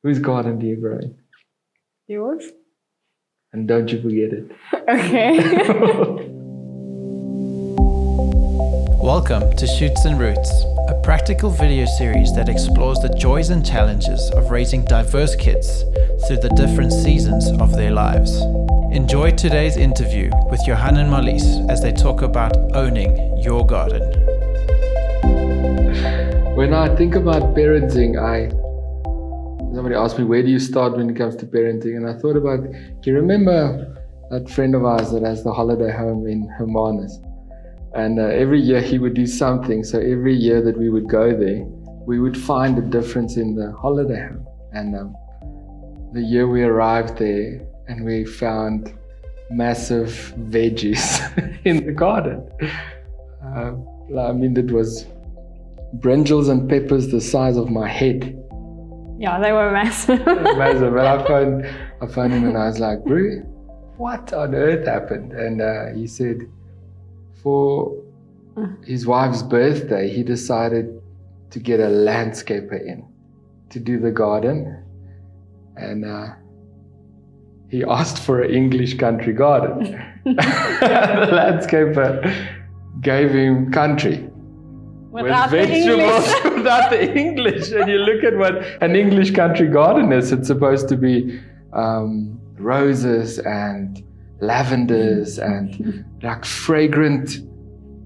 Whose garden do you grow in? Yours? And don't you forget it. Okay. Welcome to Shoots and Roots, a practical video series that explores the joys and challenges of raising diverse kids through the different seasons of their lives. Enjoy today's interview with Johan and Marlies as they talk about owning your garden. When I think about parenting, somebody asked me, where do you start when it comes to parenting? And I thought about, do you remember that friend of ours that has the holiday home in Hermanus? And every year he would do something. So every year that we would go there, we would find a difference in the holiday home. And the year we arrived there and we found massive veggies in the garden. It was brinjals and peppers the size of my head. Yeah, they were massive. Massive. And I phoned him and I was like, bro, what on earth happened? And he said, for his wife's birthday, he decided to get a landscaper in to do the garden. And he asked for an English country garden. The landscaper gave him country. Without with vegetables without the English. And you look at what an English country garden is. It's supposed to be roses and lavenders and like fragrant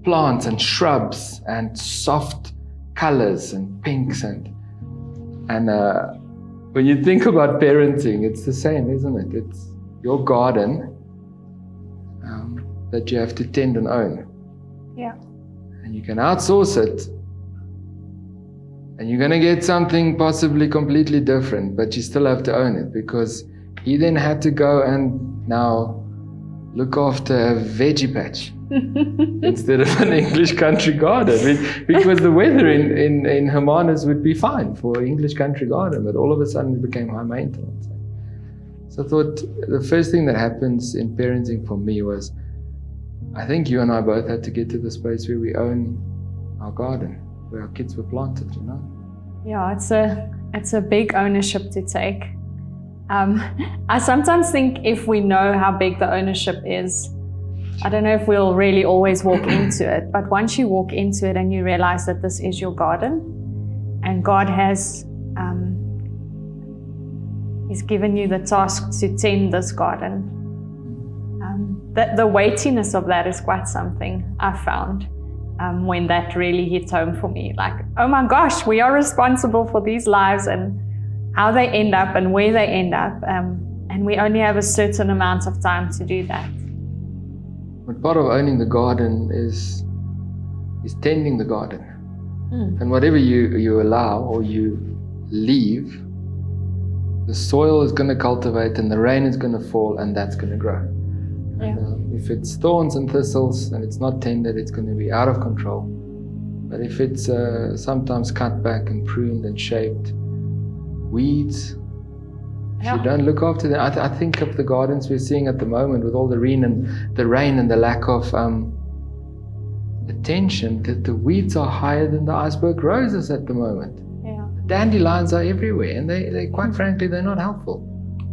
plants and shrubs and soft colors and pinks and when you think about parenting, it's the same, isn't it? It's your garden that you have to tend and own. Yeah. And you can outsource it and you're going to get something possibly completely different, but you still have to own it, because he then had to go and now look after a veggie patch instead of an English country garden, because the weather in Hermanus would be fine for an English country garden, but all of a sudden it became high maintenance. So I thought the first thing that happens in parenting for me was, I think you and I both had to get to the space where we own our garden, where our kids were planted, you know? Yeah, it's a big ownership to take. I sometimes think if we know how big the ownership is, I don't know if we'll really always walk into it, but once you walk into it and you realize that this is your garden and God has He's given you the task to tend this garden, the weightiness of that is quite something I found when that really hit home for me. Like, oh my gosh, we are responsible for these lives and how they end up and where they end up, and we only have a certain amount of time to do that. But part of owning the garden is tending the garden. And whatever you allow or you leave, the soil is going to cultivate and the rain is going to fall and that's going to grow. Yeah. And, if it's thorns and thistles and it's not tended, it's going to be out of control. But if it's sometimes cut back and pruned and shaped, weeds, if you don't look after them. I think of the gardens we're seeing at the moment with all the rain and the lack of attention, that the weeds are higher than the iceberg roses at the moment. Yeah. Dandelions are everywhere, and they quite frankly, they're not helpful.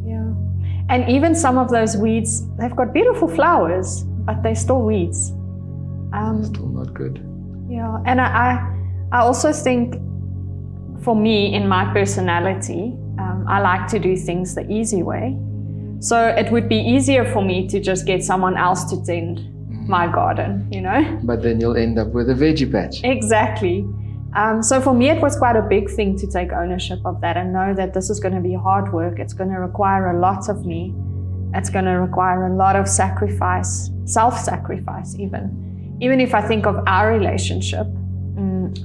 Yeah. And even some of those weeds, they've got beautiful flowers, but they're still weeds. Still not good. Yeah. And I also think, for me, in my personality, I like to do things the easy way. So it would be easier for me to just get someone else to tend my garden, you know? But then you'll end up with a veggie patch. Exactly. So for me, it was quite a big thing to take ownership of that and know that this is going to be hard work. It's going to require a lot of me. It's going to require a lot of sacrifice, self-sacrifice even. Even if I think of our relationship,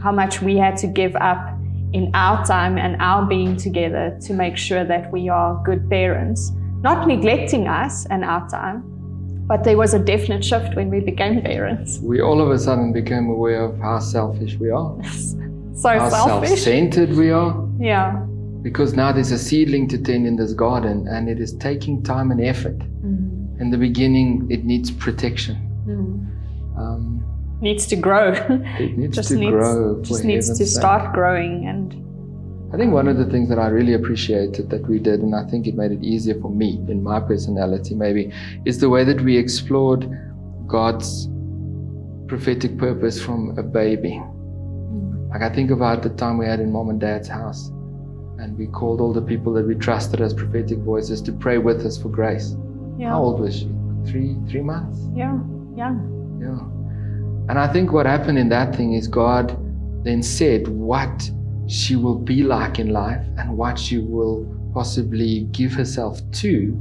how much we had to give up in our time and our being together to make sure that we are good parents, not neglecting us and our time, but there was a definite shift when we became parents. We all of a sudden became aware of how selfish we are. So how selfish. Self-centered we are. Yeah. Because now there's a seedling to tend in this garden and it is taking time and effort. In the beginning, it needs protection. Needs to grow. It needs to grow. Just needs to start growing. And think one of the things that I really appreciated that we did, and I think it made it easier for me in my personality maybe, is the way that we explored God's prophetic purpose from a baby. Like I think about the time we had in Mom and Dad's house, and we called all the people that we trusted as prophetic voices to pray with us for grace. Yeah. How old was she? Three months? Yeah. And I think what happened in that thing is God then said what she will be like in life and what she will possibly give herself to.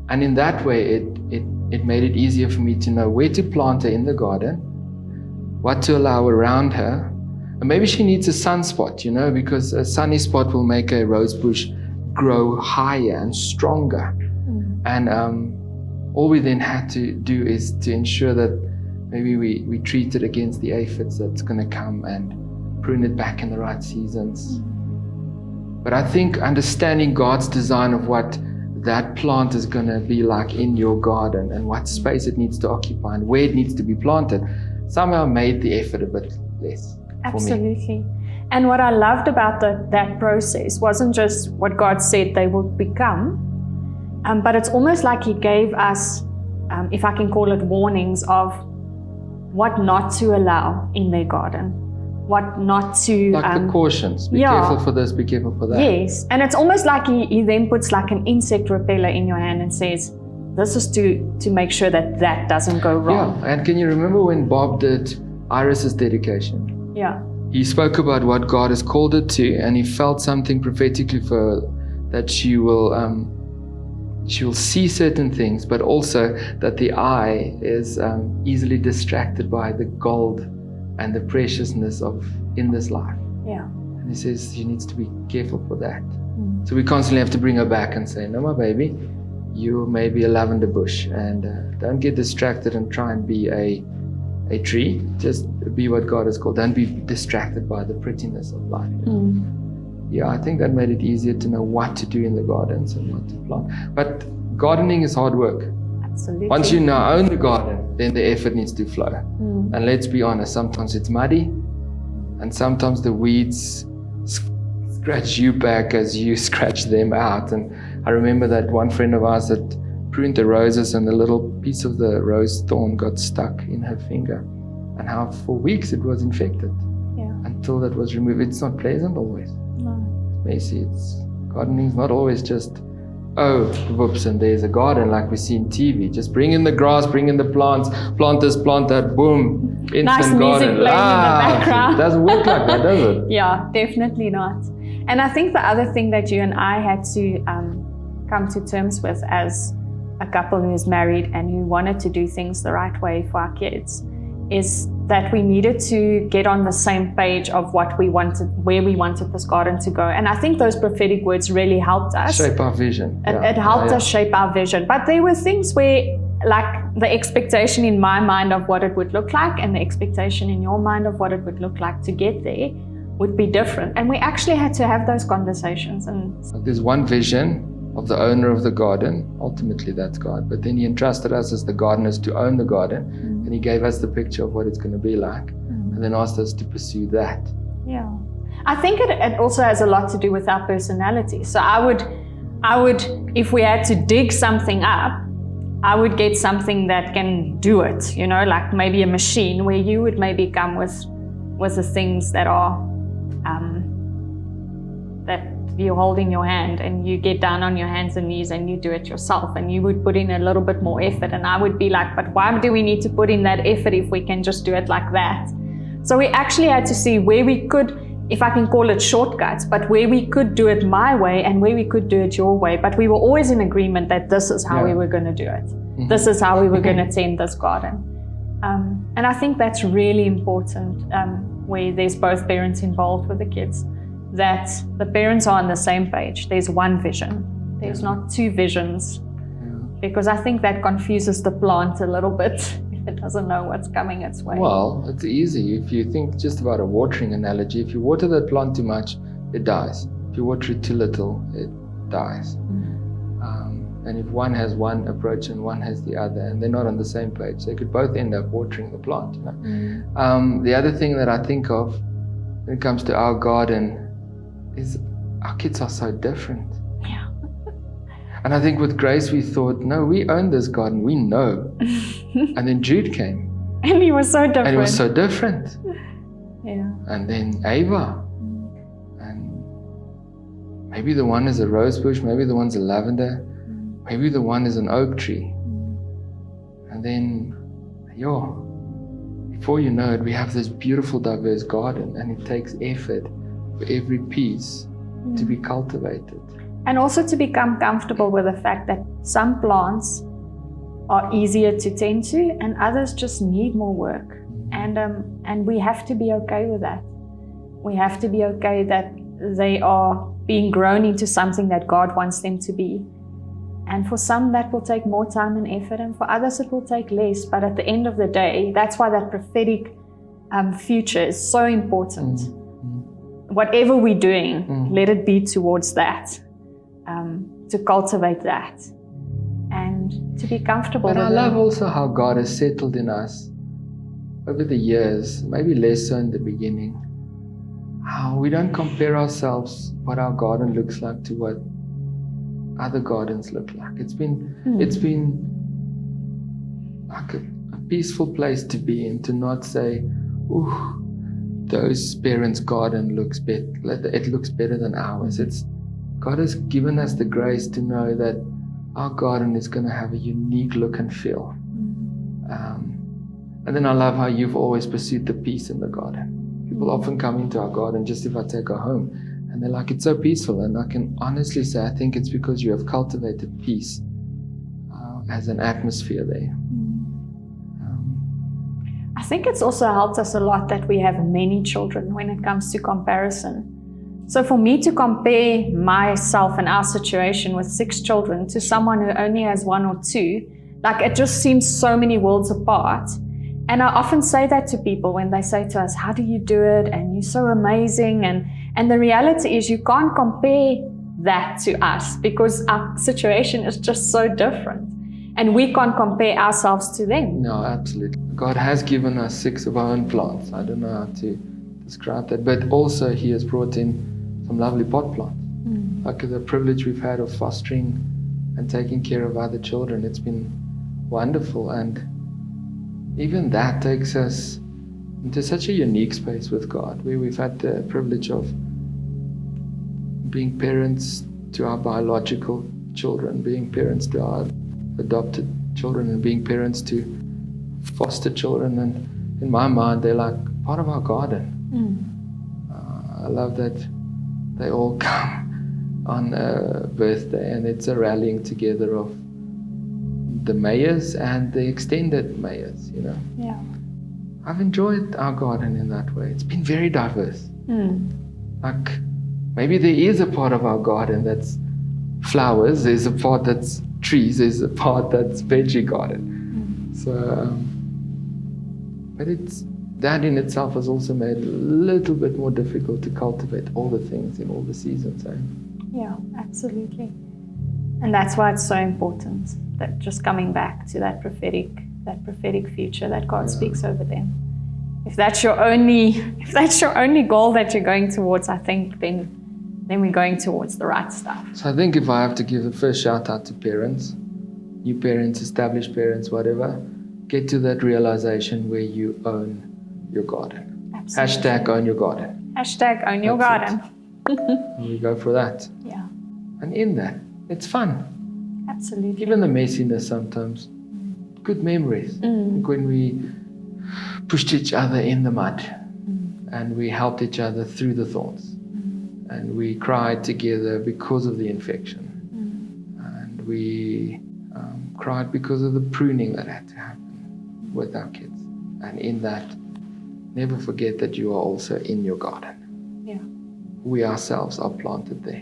And in that way, it made it easier for me to know where to plant her in the garden, what to allow around her. And maybe she needs a sunspot, because a sunny spot will make a rose bush grow higher and stronger. And all we then had to do is to ensure that maybe we treat it against the aphids that's going to come and prune it back in the right seasons. But I think understanding God's design of what that plant is going to be like in your garden and what space it needs to occupy and where it needs to be planted somehow made the effort a bit less. Absolutely. And what I loved about that process wasn't just what God said they would become, but it's almost like He gave us, if I can call it, warnings of what not to allow in their garden, what not to... Like the cautions, be careful for this, be careful for that. Yes, and it's almost like he then puts like an insect repeller in your hand and says, this is to make sure that doesn't go wrong. Yeah, and can you remember when Bob did Iris's dedication? Yeah. He spoke about what God has called her to, and he felt something prophetically for her, that she will see certain things, but also that the eye is easily distracted by the gold and the preciousness of in this life. Yeah. And he says she needs to be careful for that. So we constantly have to bring her back and say, no, my baby, you may be a lavender bush, and don't get distracted and try and be a tree. Just be what God has called. Don't be distracted by the prettiness of life. Yeah, I think that made it easier to know what to do in the gardens and what to plant. But gardening is hard work. Absolutely. Once you now own the garden, then the effort needs to flow. And let's be honest, sometimes it's muddy, and sometimes the weeds scratch you back as you scratch them out. And I remember that one friend of ours that pruned the roses, and the little piece of the rose thorn got stuck in her finger, and how for weeks it was infected. Until that was removed. It's not pleasant always. No. It's messy. Gardening is not always just, whoops, and there's a garden like we see in TV. Just bring in the grass, bring in the plants, plant this, plant that, boom, instant nice garden. music playing in the background. It doesn't work like that, does it? Yeah, definitely not. And I think the other thing that you and I had to come to terms with as a couple who is married and who wanted to do things the right way for our kids is that we needed to get on the same page of what we wanted, where we wanted this garden to go. And I think those prophetic words really helped us. Shape our vision. It helped us shape our vision. But there were things where, like, the expectation in my mind of what it would look like and the expectation in your mind of what it would look like to get there would be different. And we actually had to have those conversations. And there's one vision of the owner of the garden. Ultimately, that's God. But then He entrusted us as the gardeners to own the garden. And He gave us the picture of what it's going to be like. And then asked us to pursue that. Yeah. I think it also has a lot to do with our personality. So I would, if we had to dig something up, I would get something that can do it, like maybe a machine, where you would maybe come with the things that are, that you hold in your hand, and you get down on your hands and knees and you do it yourself, and you would put in a little bit more effort. And I would be like, but why do we need to put in that effort if we can just do it like that? So we actually had to see where we could, if I can call it shortcuts, but where we could do it my way and where we could do it your way. But we were always in agreement that this is how we were going to do it. This is how we were going to tend this garden. And I think that's really important, where there's both parents involved with the kids, that the parents are on the same page. There's one vision. There's not two visions, because I think that confuses the plant a little bit if it doesn't know what's coming its way. Well, it's easy. If you think just about a watering analogy, if you water that plant too much, it dies. If you water it too little, it dies. And if one has one approach and one has the other, and they're not on the same page, they could both end up watering the plant. The other thing that I think of when it comes to our garden is our kids are so different. Yeah. And I think with Grace we thought, no, we own this garden, we know. And then Jude came. And he was so different. And it was so different. Yeah. And then Ava. And maybe the one is a rose bush, maybe the one's a lavender, maybe the one is an oak tree. And then, before you know it, we have this beautiful, diverse garden, and it takes effort for every piece to be cultivated. And also to become comfortable with the fact that some plants are easier to tend to and others just need more work. And we have to be okay with that. We have to be okay that they are being grown into something that God wants them to be. And for some that will take more time and effort, and for others it will take less. But at the end of the day, that's why that prophetic future is so important. Whatever we're doing, let it be towards that, to cultivate that and to be comfortable but with I it. love also how God has settled in us over the years, maybe less so in the beginning, how we don't compare ourselves, what our garden looks like, to what other gardens look like. It's been like a peaceful place to be in, to not say, ooh, those parents' garden looks better, it looks better than ours. God has given us the grace to know that our garden is going to have a unique look and feel. And then I love how you've always pursued the peace in the garden. People often come into our garden, just if I take her home, and they're like, it's so peaceful. And I can honestly say, I think it's because you have cultivated peace as an atmosphere there. I think it's also helped us a lot that we have many children when it comes to comparison. So for me to compare myself and our situation with 6 children to someone who only has 1 or 2, like it just seems so many worlds apart. And I often say that to people when they say to us, how do you do it? And you're so amazing. And the reality is you can't compare that to us because our situation is just so different. And we can't compare ourselves to them. No, absolutely. God has given us 6 of our own plants. I don't know how to describe that. But also He has brought in some lovely pot plants. Like the privilege we've had of fostering and taking care of other children. It's been wonderful. And even that takes us into such a unique space with God, where we've had the privilege of being parents to our biological children, being parents to our adopted children, and being parents to foster children. And in my mind, they're like part of our garden. I love that they all come on a birthday, and it's a rallying together of the mayors and the extended mayors, you know. Yeah. I've enjoyed our garden in that way. It's been very diverse. Like, maybe there is a part of our garden that's flowers, there's a part that's trees, there's a part that's veggie garden. So, but that in itself has also made it a little bit more difficult to cultivate all the things in all the seasons. Yeah, absolutely. And that's why it's so important that just coming back to that prophetic future that God speaks over them. If that's your only goal that you're going towards, I think then we're going towards the right stuff. So I think if I have to give the first shout out to parents, new parents, established parents, whatever, get to that realization where you own your garden. Absolutely. Hashtag own your garden. Hashtag own your That's garden. And we go for that. Yeah, And in that, it's fun. absolutely. Even the messiness sometimes. Good memories. Like when we pushed each other in the mud and we helped each other through the thorns. And we cried together because of the infection. And we cried because of the pruning that had to happen with our kids. And in that, never forget that you are also in your garden. Yeah. We ourselves are planted there,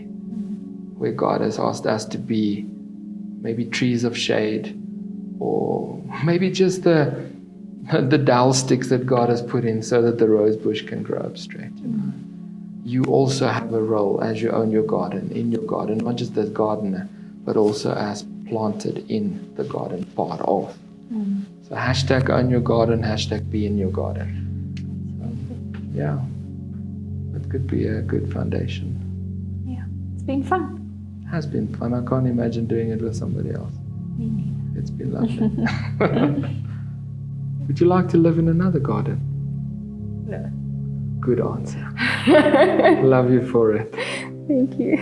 where God has asked us to be maybe trees of shade, or maybe just the dowel sticks that God has put in so that the rose bush can grow up straight. You know? You also have a role as you own your garden, in your garden, not just as gardener, but also as planted in the garden, part of. So hashtag own your garden, hashtag be in your garden. So, yeah, that could be a good foundation. Yeah. been fun. It has been fun. I can't imagine doing it with somebody else. Me neither. It's been lovely. Would you like to live in another garden? No. Good answer. Love you for it. Thank you.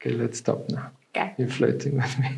Okay, let's stop now. Okay. You're flirting with me.